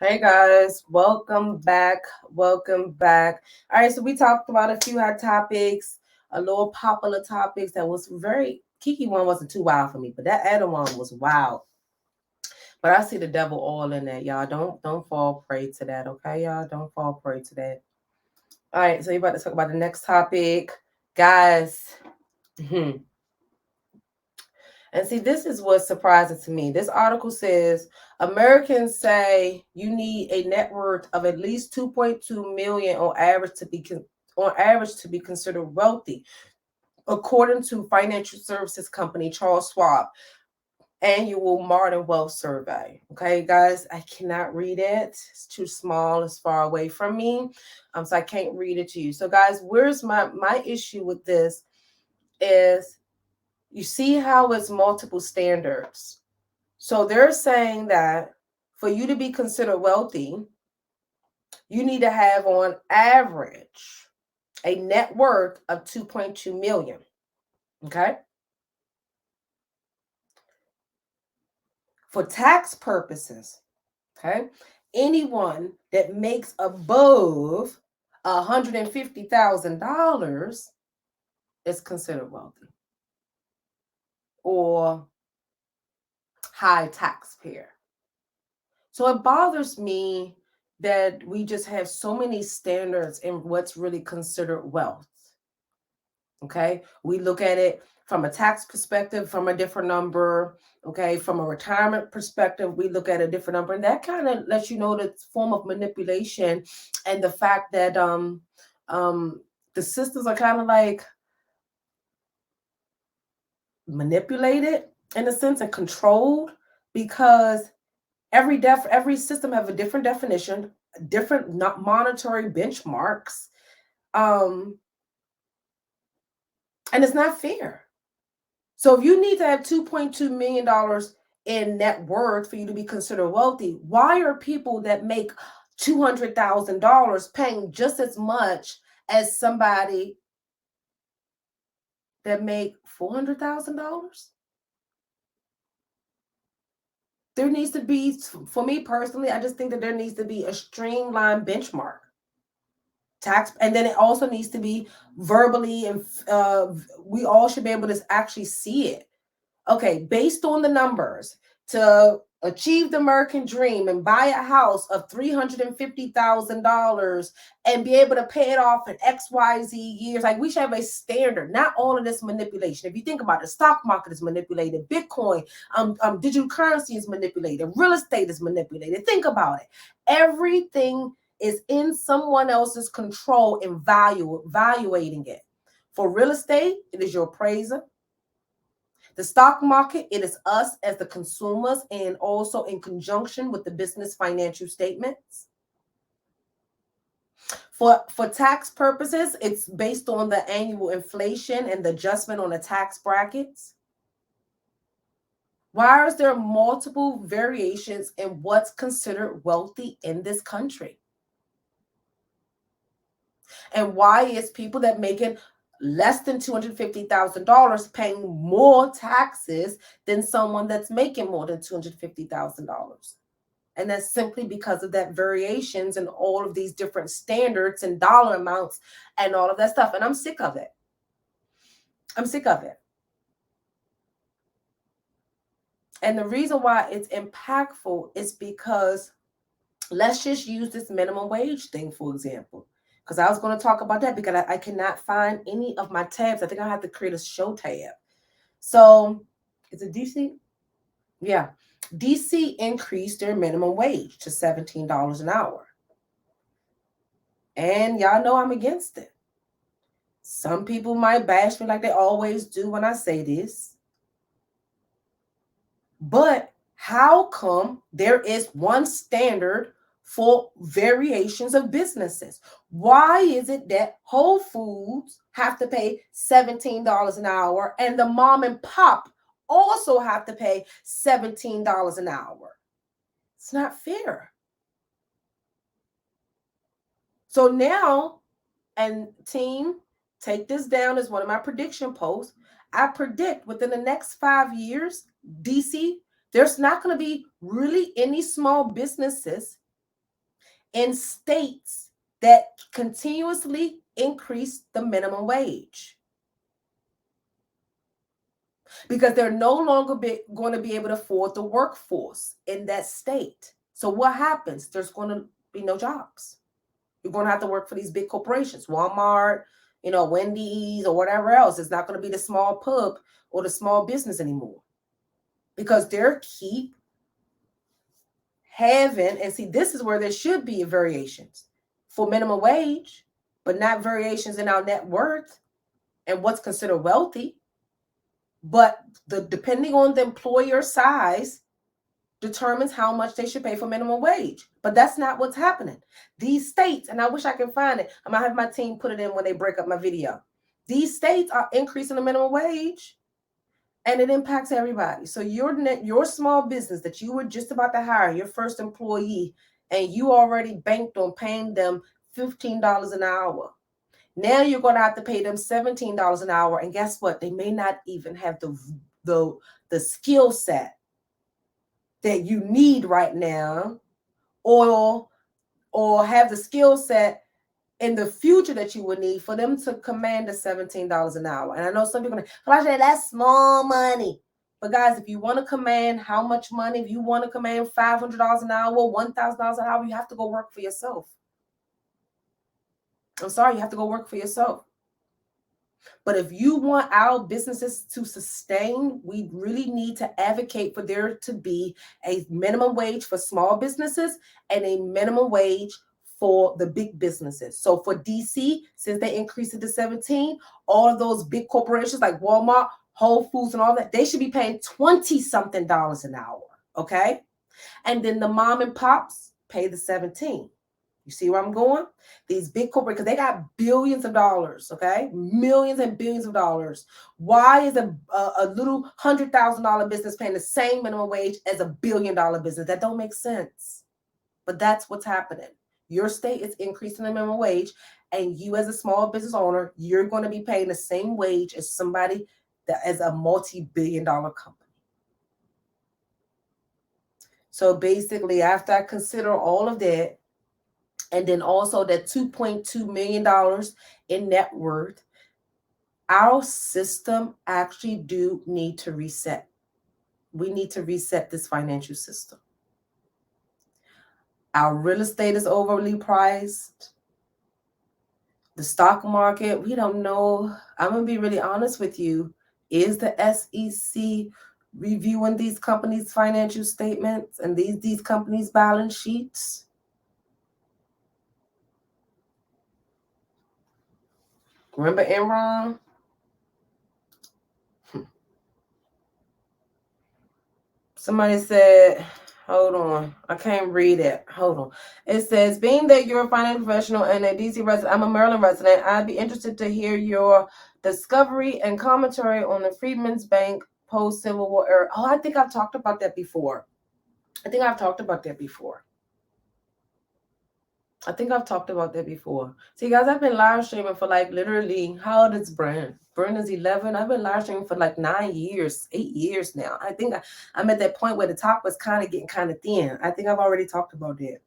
Hey guys, welcome back. Welcome back. All right, so we talked about a few hot topics, a little popular topics that was very Kiki one wasn't too wild for me, but that other one was wild. But I see the devil all in that, y'all. Don't fall prey to that, okay, y'all? Don't fall prey to that. All right, so you're about to talk about the next topic, guys. And see, this is what's surprising to me. This article says Americans say you need a net worth of at least 2.2 million on average to be considered wealthy, according to financial services company Charles Schwab annual modern wealth survey. Okay, guys, I cannot read it. It's too small. It's far away from me, so I can't read it to you. So, guys, where's my issue with this is you see how it's multiple standards. So they're saying that for you to be considered wealthy, you need to have on average a net worth of 2.2 million. Okay? For tax purposes, okay? Anyone that makes above $150,000 is considered wealthy or high taxpayer. So it bothers me that we just have so many standards in what's really considered wealth. Okay. We look at it from a tax perspective, from a different number. Okay. From a retirement perspective, we look at a different number. And that kind of lets you know the form of manipulation and the fact that the systems are kind of like manipulated in a sense and controlled because every system have a different definition, different not monetary benchmarks, um, and it's not fair. So if you need to have $2.2 million in net worth for you to be considered wealthy, why are people that make $200,000 paying just as much as somebody that make $400,000? There needs to be, for me personally, I just think that there needs to be a streamlined benchmark tax, and then it also needs to be verbally, and we all should be able to actually see it. Okay, based on the numbers, to achieve the American dream and buy a house of $350,000 and be able to pay it off in XYZ years, like we should have a standard. Not all of this manipulation. If you think about it, the stock market is manipulated, Bitcoin, digital currency is manipulated, real estate is manipulated. Think about it. Everything is in someone else's control in valuating it. For real estate, it is your appraiser. The stock market, it is us as the consumers and also in conjunction with the business financial statements. For tax purposes, it's based on the annual inflation and the adjustment on the tax brackets. Why is there multiple variations in what's considered wealthy in this country? And why is people that making less than $250,000 paying more taxes than someone that's making more than $250,000? And that's simply because of that variations and all of these different standards and dollar amounts and all of that stuff. And I'm sick of it. I'm sick of it. And the reason why it's impactful is because let's just use this minimum wage thing, for example. Because I was going to talk about that because I cannot find any of my tabs. I think I have to create a show tab. So is it DC? Yeah. DC increased their minimum wage to $17 an hour. And y'all know I'm against it. Some people might bash me like they always do when I say this. But how come there is one standard for variations of businesses? Why is it that Whole Foods have to pay $17 an hour and the mom and pop also have to pay $17 an hour? It's not fair. So now, and team, take this down as one of my prediction posts. I predict within the next 5 years, DC, there's not going to be really any small businesses in states that continuously increase the minimum wage, because they're no longer going to be able to afford the workforce in that state. So what happens? There's going to be no jobs. You're going to have to work for these big corporations, Walmart, Wendy's, or whatever else. It's not going to be the small pub or the small business anymore, because they're keep having, and see, this is where there should be variations for minimum wage, but not variations in our net worth and what's considered wealthy. But depending on the employer size determines how much they should pay for minimum wage. But that's not what's happening. These states, and I wish I could find it. I'm going to have my team put it in when they break up my video. These states are increasing the minimum wage, and it impacts everybody. So your small business that you were just about to hire, your first employee, and you already banked on paying them $15 an hour. Now you're going to have to pay them $17 an hour. And guess what? They may not even have the skill set that you need right now, or have the skill set in the future that you would need for them to command the $17 an hour. And I know some people are like, that's small money. But guys, if you want to command how much money, if you want to command $500 an hour, $1,000 an hour, you have to go work for yourself. I'm sorry, you have to go work for yourself. But if you want our businesses to sustain, we really need to advocate for there to be a minimum wage for small businesses and a minimum wage for the big businesses. So for DC, since they increased it to 17, all of those big corporations like Walmart, Whole Foods, and all that, they should be paying $20-something an hour, okay? And then the mom and pops pay the 17. You see where I'm going? These big corporations, because they got billions of dollars, okay? Millions and billions of dollars. Why is a little $100,000 business paying the same minimum wage as $1 billion business? That don't make sense. But that's what's happening. Your state is increasing the minimum wage, and you as a small business owner, you're going to be paying the same wage as somebody that is a multi-billion-dollar company. So basically, after I consider all of that, and then also that $2.2 million in net worth, our system actually do need to reset. We need to reset this financial system. Our real estate is overly priced. The stock market, we don't know. I'm going to be really honest with you. Is the SEC reviewing these companies' financial statements and these companies' balance sheets? Remember Enron? Somebody said, hold on, I can't read it. Hold on. It says, being that you're a financial professional and a DC resident, I'm a Maryland resident, I'd be interested to hear your discovery and commentary on the Freedmen's Bank post-Civil War era. Oh, I think I've talked about that before. See, guys, I've been live streaming for like literally, how old is Brent? Brent is 11. I've been live streaming for like 8 years now. I think I'm at that point where the top was kind of getting kind of thin. I think I've already talked about that.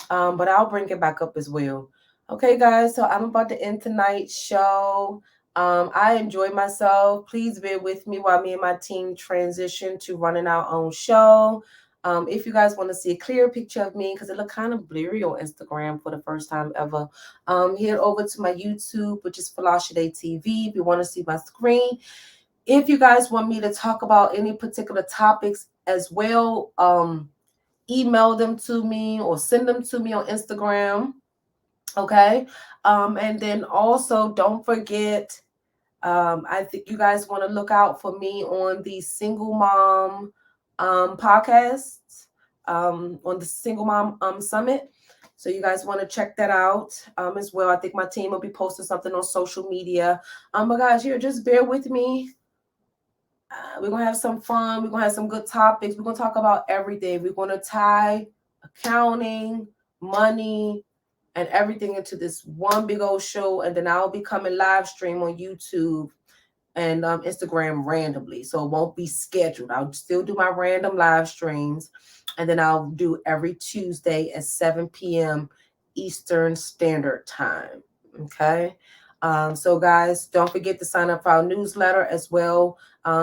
But I'll bring it back up as well. Okay, guys, so I'm about to end tonight's show. I enjoyed myself. Please bear with me while me and my team transition to running our own show. If you guys want to see a clear picture of me, because it looked kind of blurry on Instagram for the first time ever, head over to my YouTube, which is Folasade TV, if you want to see my screen. If you guys want me to talk about any particular topics as well, email them to me or send them to me on Instagram. Okay. And then also don't forget, I think you guys want to look out for me on the Single Mom podcasts, on the Single Mom Summit. So you guys want to check that out as well. I think my team will be posting something on social media. But guys, here, just bear with me. We're going to have some fun. We're going to have some good topics. We're going to talk about everything. We're going to tie accounting, money, and everything into this one big old show. And then I'll be coming live stream on YouTube and Instagram randomly. So it won't be scheduled. I'll still do my random live streams And then I'll do every Tuesday at 7 p.m. Eastern Standard Time. Okay. So guys, don't forget to sign up for our newsletter as well,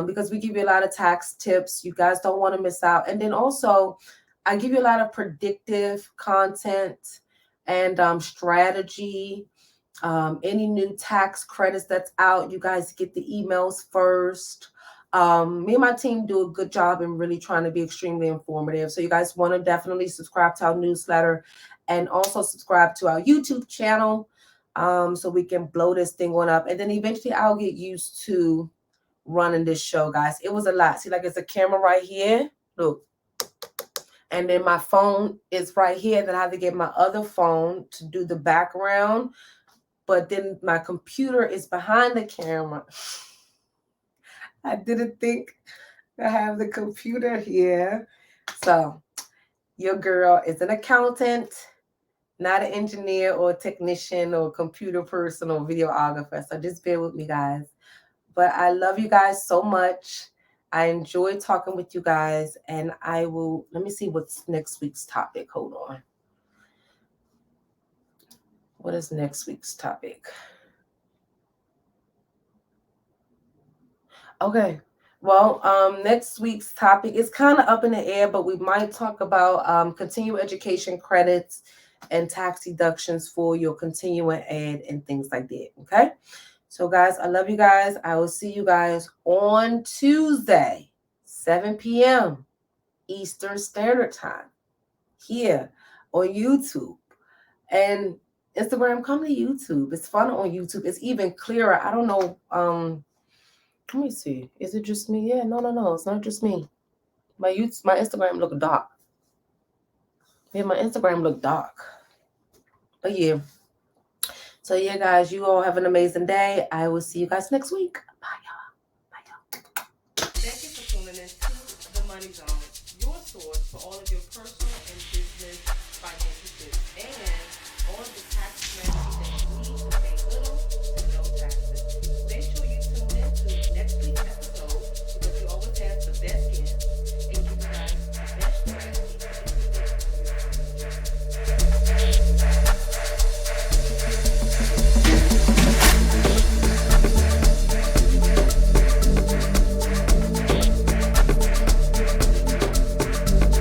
because we give you a lot of tax tips. You guys don't want to miss out. And then also, I give you a lot of predictive content and strategy. Any new tax credits that's out, you guys get the emails first. Me and my team do a good job in really trying to be extremely informative. So you guys want to definitely subscribe to our newsletter and also subscribe to our YouTube channel, so we can blow this thing on up. And then eventually I'll get used to running this show, guys. It was a lot. See, like it's a camera right here. Look. And then my phone is right here. Then I have to get my other phone to do the background. But then my computer is behind the camera. I didn't think I have the computer here. So your girl is an accountant, not an engineer or a technician or a computer person or videographer. So just bear with me, guys. But I love you guys so much. I enjoy talking with you guys. And I will, let me see what's next week's topic. Hold on. What is next week's topic? Okay. Well, next week's topic is kind of up in the air, but we might talk about continuing education credits and tax deductions for your continuing ed and things like that. Okay. So, guys, I love you guys. I will see you guys on Tuesday, 7 p.m. Eastern Standard Time here on YouTube. And Instagram, come to YouTube. It's fun on YouTube. It's even clearer. I don't know. Let me see. Is it just me? Yeah, no. It's not just me. My Instagram look dark. Yeah, my Instagram look dark. But yeah. So yeah, guys, you all have an amazing day. I will see you guys next week. Bye, y'all. Thank you for tuning in to The Money Zone, your source for all of your personal and business financial tips and all of the tax